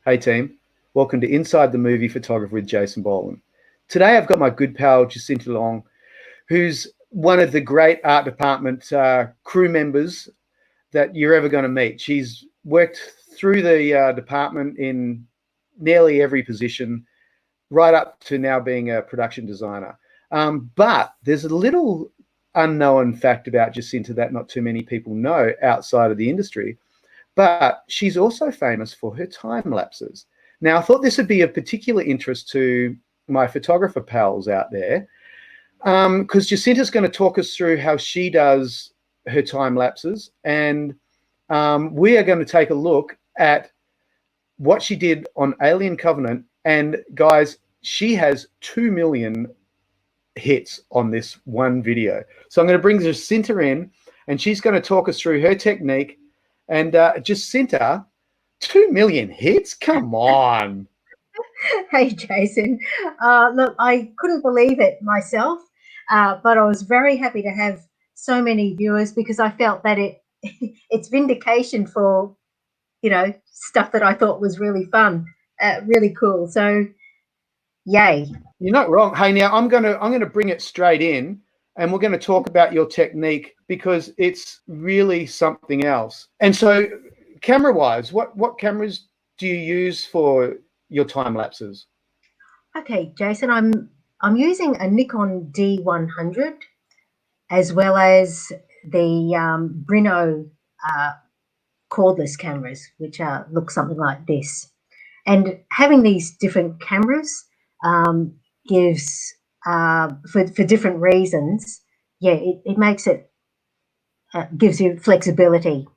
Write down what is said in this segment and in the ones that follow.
Hey team, welcome to Inside the Movie Photography with Jason Boland. Today I've got my good pal Jacinta Leong, who's one of the great art department crew members that you're ever going to meet. She's worked through the department in nearly every position, right up to now being a production designer. But there's a little unknown fact about Jacinta that not too many people know outside of the industry. But she's also famous for her time lapses. Now, I thought this would be of particular interest to my photographer pals out there, because Jacinta's going to talk us through how she does her time lapses, and we are going to take a look at what she did on Alien Covenant. And guys, she has 2 million hits on this one video. So I'm going to bring Jacinta in, and she's going to talk us through her technique. And Jacinta, 2 million hits? Come on. Hey, Jason. Look, I couldn't believe it myself, but I was very happy to have so many viewers because I felt that it's vindication for, stuff that I thought was really fun, really cool. So, yay. You're not wrong. Hey, now I'm gonna bring it straight in, and we're going to talk about your technique because it's really something else. And so, camera-wise, what cameras do you use for your time lapses? Okay, Jason, I'm using a Nikon D100 as well as the Brino cordless cameras, which look something like this. And having these different cameras gives, for different reasons, it makes it, gives you flexibility.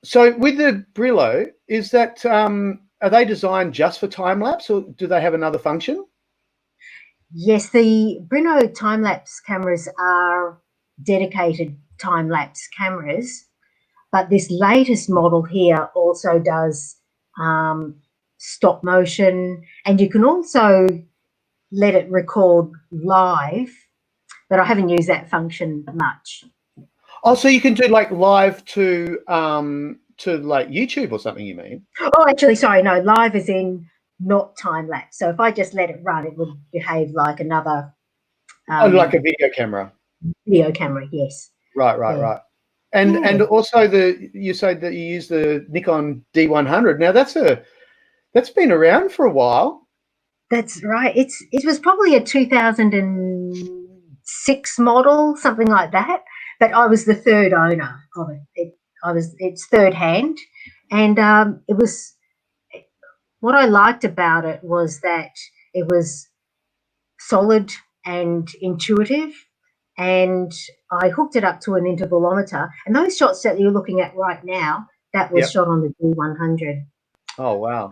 So with the Brillo, is that, are they designed just for time lapse, or do they have another function? Yes, the Brino time-lapse cameras are dedicated time-lapse cameras, but this latest model here also does stop motion, and you can also let it record live, but I haven't used that function much. Oh, so you can do like live to like YouTube or something, you mean? Oh, actually, sorry, no, live is in not time-lapse. So if I just let it run, it would behave like another like a video camera. Video camera, yes. Right. And also you said that you use the Nikon D100. Now that's been around for a while. That's right. It was probably a 2006 model, something like that. But I was the third owner of it. It's third hand, and it was, what I liked about it was that it was solid and intuitive. And I hooked it up to an intervalometer, and those shots that you're looking at right now, that was shot on the D100. Oh wow!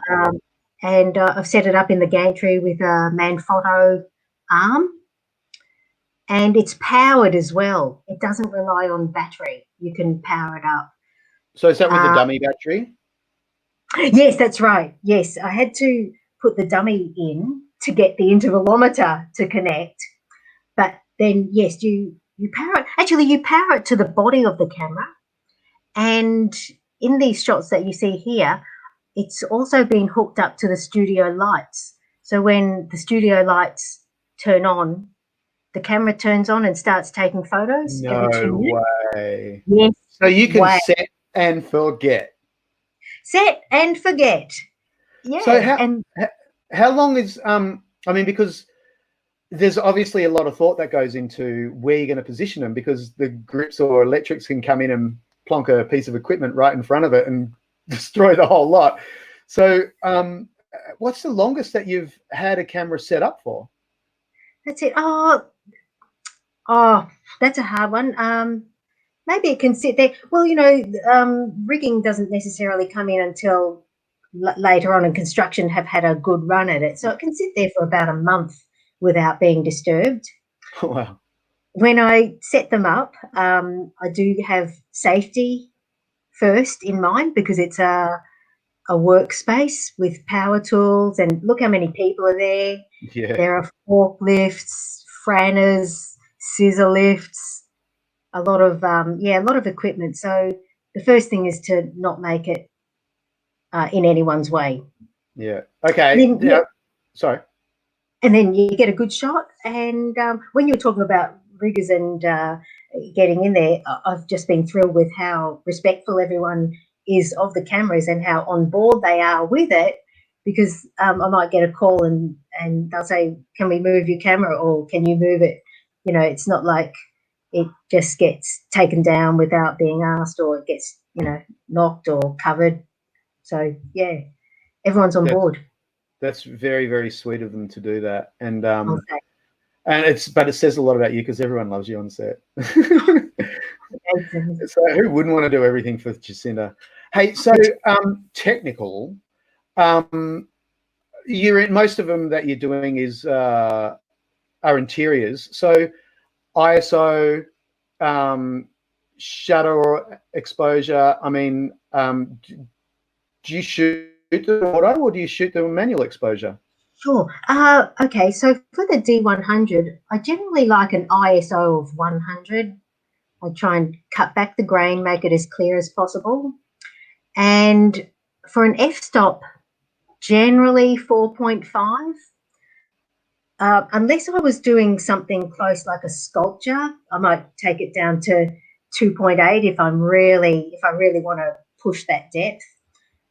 And I've set it up in the gantry with a Manfrotto arm, and it's powered as well. It doesn't rely on battery. You can power it up. So is that with the dummy battery? Yes, that's right. Yes, I had to put the dummy in to get the intervalometer to connect. But then, yes, you power it. Actually, you power it to the body of the camera. And in these shots that you see here, it's also been hooked up to the studio lights. So when the studio lights turn on, the camera turns on and starts taking photos every 2 minutes. Way. Yes. So you can set and forget. Set and forget. Yeah. So how long is I mean, because there's obviously a lot of thought that goes into where you're going to position them, because the grips or electrics can come in and plonk a piece of equipment right in front of it and destroy the whole lot. So what's the longest that you've had a camera set up for? That's it. That's a hard one. Maybe it can sit there. Well, rigging doesn't necessarily come in until later on, and construction have had a good run at it. So it can sit there for about a month without being disturbed. Oh, wow. When I set them up, I do have safety first in mind, because it's a workspace with power tools, and look how many people are there. Yeah. There are forklifts, franners, scissor lifts, a lot of equipment. So the first thing is to not make it in anyone's way. Yeah. Okay. And then, Sorry. And then you get a good shot. And when you're talking about riggers and getting in there, I've just been thrilled with how respectful everyone is of the cameras and how on board they are with it, because I might get a call and they'll say, can we move your camera, or can you move it? You know, it's not like it just gets taken down without being asked, or it gets, you know, knocked or covered. So, yeah, everyone's on board. That's very, very sweet of them to do that. And Okay. and it says a lot about you, because everyone loves you on set. So who wouldn't want to do everything for Jacinta? Hey, so technical. You're in most of them that you're doing are interiors. So ISO, shutter or exposure. I mean, do you shoot the auto, or do you shoot the manual exposure? Sure. Okay, so for the D100, I generally like an ISO of 100. I try and cut back the grain, make it as clear as possible. And for an f-stop, generally 4.5. Unless I was doing something close like a sculpture, I might take it down to 2.8 if I really want to push that depth.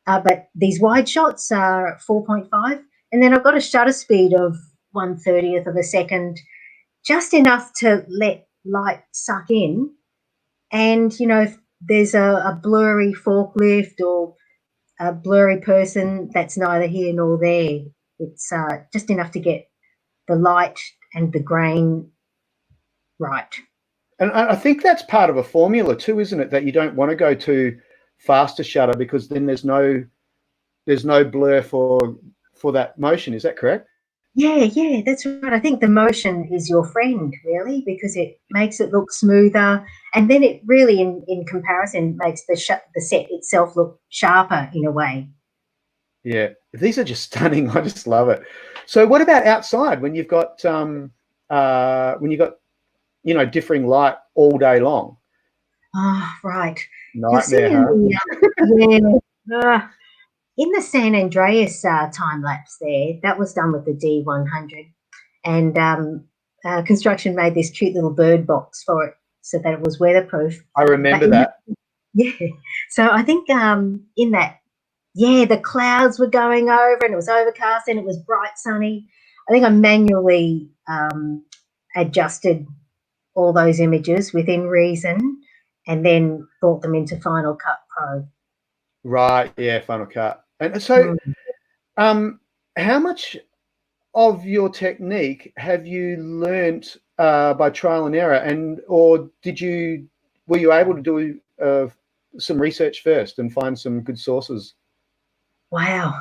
But these wide shots are 4.5. And then I've got a shutter speed of 1/30th of a second, just enough to let light suck in. And, you know, if there's a blurry forklift or a blurry person, that's neither here nor there. It's just enough to get the light and the grain right. And I think that's part of a formula too, isn't it? That you don't want to go too fast a shutter, because then there's no blur for that motion. Is that correct? Yeah, that's right. I think the motion is your friend, really, because it makes it look smoother, and then it really, in comparison, makes the set itself look sharper in a way. Yeah, these are just stunning. I just love it. So, what about outside when you've got differing light all day long? Ah, right. Nightmare, huh? In the San Andreas time lapse there, that was done with the D100, and construction made this cute little bird box for it so that it was weatherproof. I remember that. Yeah. So I think in that, the clouds were going over and it was overcast and it was bright sunny. I think I manually adjusted all those images within reason and then brought them into Final Cut Pro. Right, yeah, Final Cut. And so how much of your technique have you learnt by trial and error, or were you able to do some research first and find some good sources? Wow.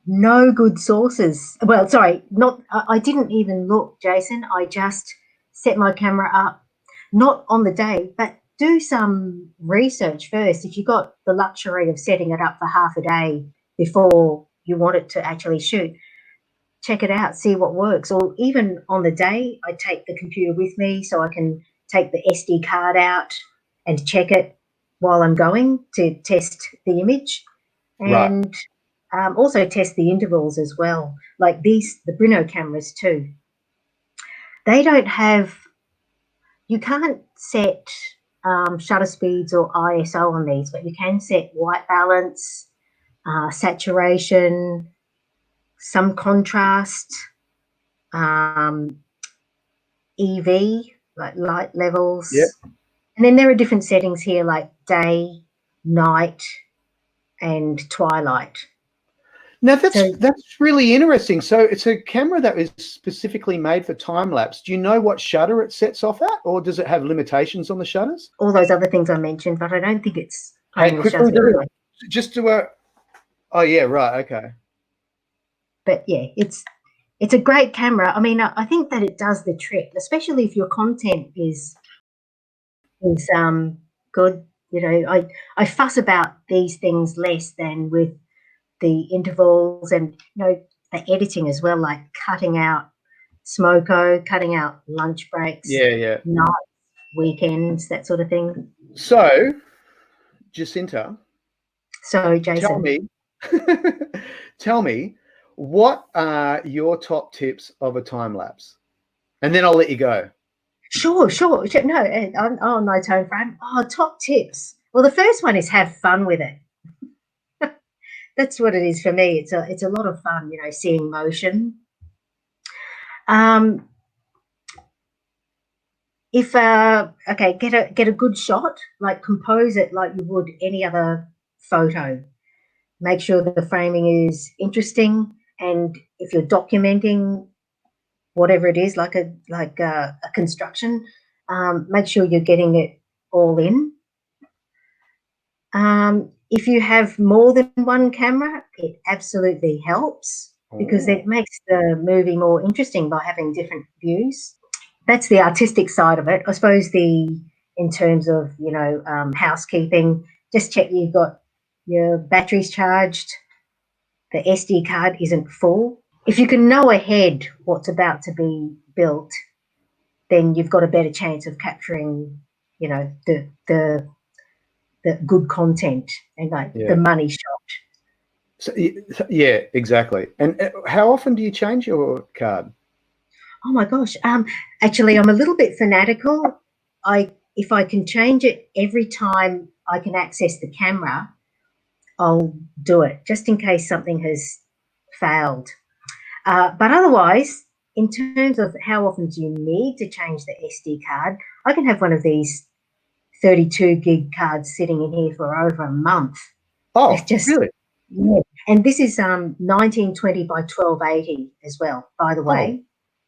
No good sources. Well, sorry, I didn't even look, Jason. I just set my camera up, not on the day, but do some research first. If you got the luxury of setting it up for half a day before you want it to actually shoot, check it out, see what works. Or even on the day, I take the computer with me so I can take the SD card out and check it while I'm going to test the image. And also test the intervals as well, like the Brino cameras too. They don't have, you can't set shutter speeds or ISO on these, but you can set white balance, saturation, some contrast, EV, like light levels. Yep. And then there are different settings here like day, night, and twilight. Now that's really interesting. So it's a camera that is specifically made for time lapse. Do you know what shutter it sets off at, or does it have limitations on the shutters? All those other things I mentioned, but I don't think it's. Hey, quickly, just to oh yeah, right, okay. But yeah, it's a great camera. I mean, I think that it does the trick, especially if your content is good. You know, I fuss about these things less than with the intervals and, you know, the editing as well, like cutting out smoko, cutting out lunch breaks, nights, weekends, that sort of thing. So, Jacinta, So, Jason, tell me, Tell me, what are your top tips of a time lapse? And then I'll let you go. Sure. No, I'm on my time frame. Oh, top tips. Well, the first one is have fun with it. That's what it is for me. It's a lot of fun, you know, seeing motion. If okay, get a good shot, like compose it like you would any other photo. Make sure that the framing is interesting, and if you're documenting whatever it is, like a construction, make sure you're getting it all in. If you have more than one camera, it absolutely helps because it makes the movie more interesting by having different views. That's the artistic side of it. I suppose in terms of, you know, housekeeping, just check you've got your batteries charged, the SD card isn't full. If you can know ahead what's about to be built, then you've got a better chance of capturing, you know, the good content and like the money shot. So, yeah, exactly. And how often do you change your card? Oh my gosh. Actually, I'm a little bit fanatical. If I can change it every time I can access the camera, I'll do it just in case something has failed. But otherwise, in terms of how often do you need to change the SD card, I can have one of these 32 gig cards sitting in here for over a month. Oh, it's just, really? Yeah. And this is 1920 by 1280 as well, by the way.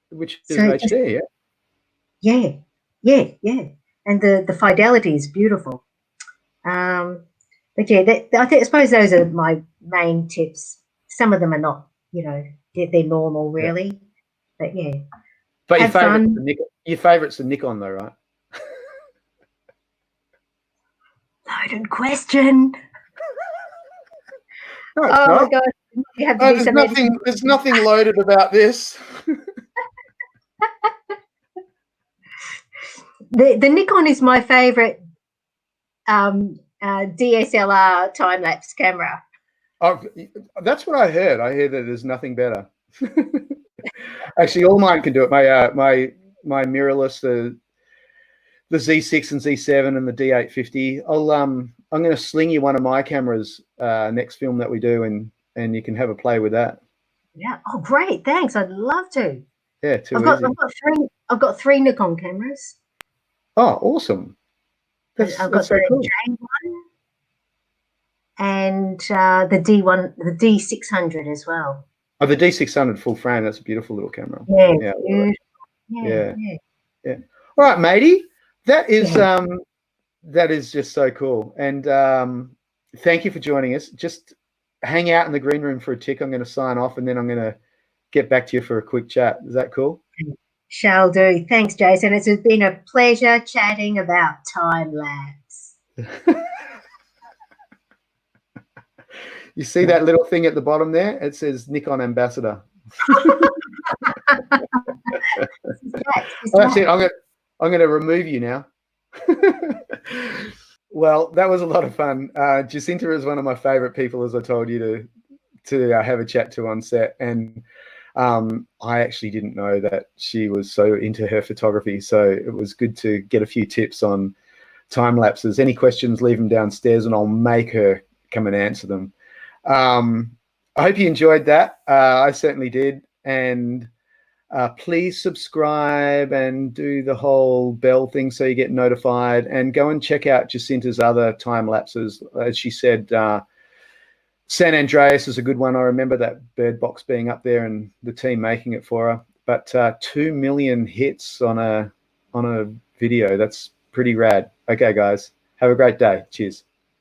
Which is HD, yeah? Yeah. And the fidelity is beautiful. But yeah, I suppose those are my main tips. Some of them are not, you know, they're normal really. But yeah. But your favourite's the Nikon though, right? Loaded question. No, it's not. My God. You have to do there's nothing loaded about this. The Nikon is my favorite DSLR time-lapse camera. Oh, that's what I heard. I hear that there's nothing better. Actually, all mine can do it. My mirrorless, the Z6 and Z7 and the D850. I'm going to sling you one of my cameras next film that we do, and you can have a play with that. Yeah. Oh, great! Thanks. I'd love to. Yeah, easy. I've got three Nikon cameras. Oh, awesome! I've got so cool. J1 and the D600 as well. Oh, the D600 full frame. That's a beautiful little camera. Yeah. All right, matey. That is just so cool. And thank you for joining us. Just hang out in the green room for a tick. I'm going to sign off, and then I'm going to get back to you for a quick chat. Is that cool? Shall do. Thanks, Jason. It's been a pleasure chatting about time lapse. You see that little thing at the bottom there? It says Nikon Ambassador. That's it. I'm going to remove you now. Well, that was a lot of fun. Jacinta is one of my favorite people, as I told you, to have a chat to on set. And I actually didn't know that she was so into her photography. So it was good to get a few tips on time lapses. Any questions, leave them downstairs and I'll make her come and answer them. I hope you enjoyed that. I certainly did. And please subscribe and do the whole bell thing so you get notified, and go and check out Jacinta's other time lapses. As she said, San Andreas is a good one. I remember that bird box being up there and the team making it for her. But 2 million hits on a video, that's pretty rad. Okay, guys, have a great day. Cheers.